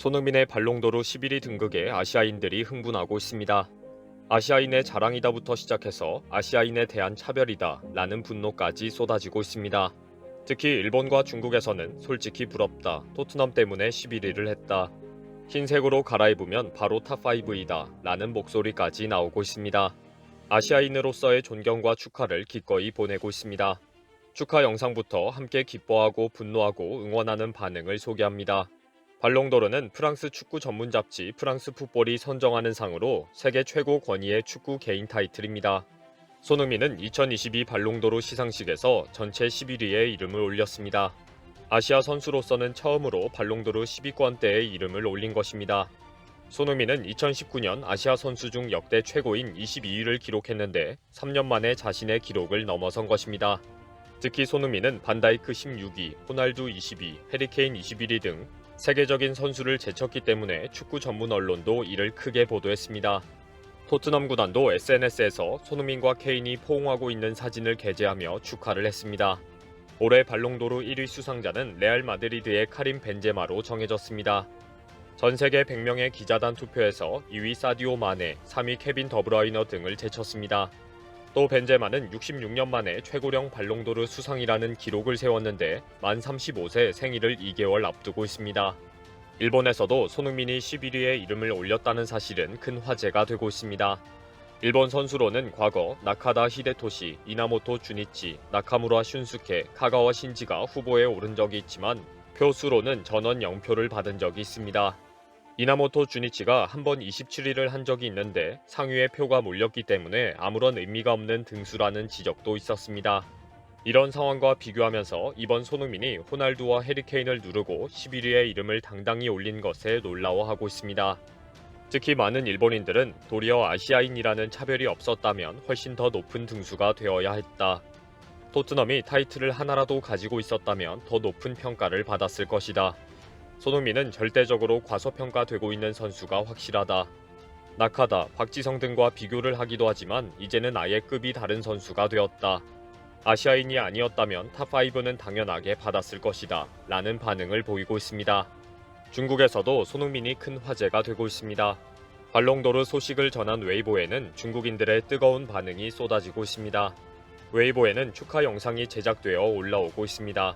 손흥민의 발롱도르 11위 등극에 아시아인들이 흥분하고 있습니다. 아시아인의 자랑이다부터 시작해서 아시아인에 대한 차별이다 라는 분노까지 쏟아지고 있습니다. 특히 일본과 중국에서는 솔직히 부럽다, 토트넘 때문에 11위를 했다, 흰색으로 갈아입으면 바로 탑5이다 라는 목소리까지 나오고 있습니다. 아시아인으로서의 존경과 축하를 기꺼이 보내고 있습니다. 축하 영상부터 함께 기뻐하고 분노하고 응원하는 반응을 소개합니다. 발롱도르는 프랑스 축구 전문 잡지 프랑스 풋볼이 선정하는 상으로 세계 최고 권위의 축구 개인 타이틀입니다. 손흥민은 2022 발롱도르 시상식에서 전체 11위에 이름을 올렸습니다. 아시아 선수로서는 처음으로 발롱도르 10위권대에 이름을 올린 것입니다. 손흥민은 2019년 아시아 선수 중 역대 최고인 22위를 기록했는데 3년 만에 자신의 기록을 넘어선 것입니다. 특히 손흥민은 반다이크 16위, 호날두 20위, 해리케인 21위 등 세계적인 선수를 제쳤기 때문에 축구 전문 언론도 이를 크게 보도했습니다. 토트넘 구단도 SNS에서 손흥민과 케인이 포옹하고 있는 사진을 게재하며 축하를 했습니다. 올해 발롱도르 1위 수상자는 레알 마드리드의 카림 벤제마로 정해졌습니다. 전 세계 100명의 기자단 투표에서 2위 사디오 마네, 3위 케빈 더브라이너 등을 제쳤습니다. 또 벤제마는 66년 만에 최고령 발롱도르 수상이라는 기록을 세웠는데 만 35세 생일을 2개월 앞두고 있습니다. 일본에서도 손흥민이 11위에 이름을 올렸다는 사실은 큰 화제가 되고 있습니다. 일본 선수로는 과거 나카다 히데토시, 이나모토 주니치, 나카무라 슌스케, 카가와 신지가 후보에 오른 적이 있지만 표수로는 전원 0표를 받은 적이 있습니다. 이나모토 주니치가 한 번 27위를 한 적이 있는데 상위에 표가 몰렸기 때문에 아무런 의미가 없는 등수라는 지적도 있었습니다. 이런 상황과 비교하면서 이번 손흥민이 호날두와 해리케인을 누르고 11위의 이름을 당당히 올린 것에 놀라워하고 있습니다. 특히 많은 일본인들은 도리어 아시아인이라는 차별이 없었다면 훨씬 더 높은 등수가 되어야 했다. 토트넘이 타이틀을 하나라도 가지고 있었다면 더 높은 평가를 받았을 것이다. 손흥민은 절대적으로 과소평가되고 있는 선수가 확실하다. 나카다, 박지성 등과 비교를 하기도 하지만 이제는 아예 급이 다른 선수가 되었다. 아시아인이 아니었다면 탑5는 당연하게 받았을 것이다 라는 반응을 보이고 있습니다. 중국에서도 손흥민이 큰 화제가 되고 있습니다. 발롱도르 소식을 전한 웨이보에는 중국인들의 뜨거운 반응이 쏟아지고 있습니다. 웨이보에는 축하 영상이 제작되어 올라오고 있습니다.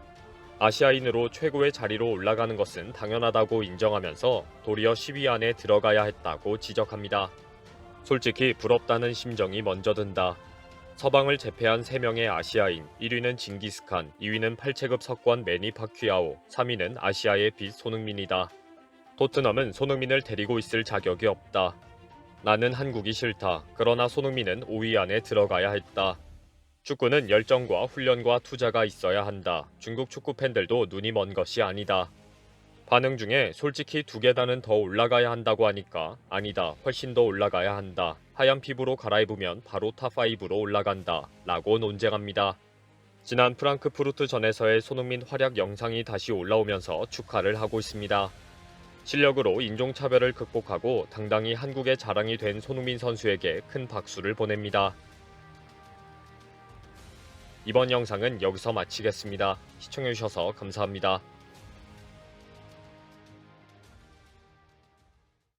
아시아인으로 최고의 자리로 올라가는 것은 당연하다고 인정하면서 도리어 10위 안에 들어가야 했다고 지적합니다. 솔직히 부럽다는 심정이 먼저 든다. 서방을 제패한 3명의 아시아인, 1위는 징기스칸, 2위는 8체급 석권 매니 파퀴아오, 3위는 아시아의 빛 손흥민이다. 토트넘은 손흥민을 데리고 있을 자격이 없다. 나는 한국이 싫다. 그러나 손흥민은 5위 안에 들어가야 했다. 축구는 열정과 훈련과 투자가 있어야 한다. 중국 축구 팬들도 눈이 먼 것이 아니다. 반응 중에 솔직히 2계단은 더 올라가야 한다고 하니까 아니다. 훨씬 더 올라가야 한다. 하얀 피부로 갈아입으면 바로 탑5로 올라간다. 라고 논쟁합니다. 지난 프랑크푸르트전에서의 손흥민 활약 영상이 다시 올라오면서 축하를 하고 있습니다. 실력으로 인종차별을 극복하고 당당히 한국의 자랑이 된 손흥민 선수에게 큰 박수를 보냅니다. 이번 영상은 여기서 마치겠습니다. 시청해주셔서 감사합니다.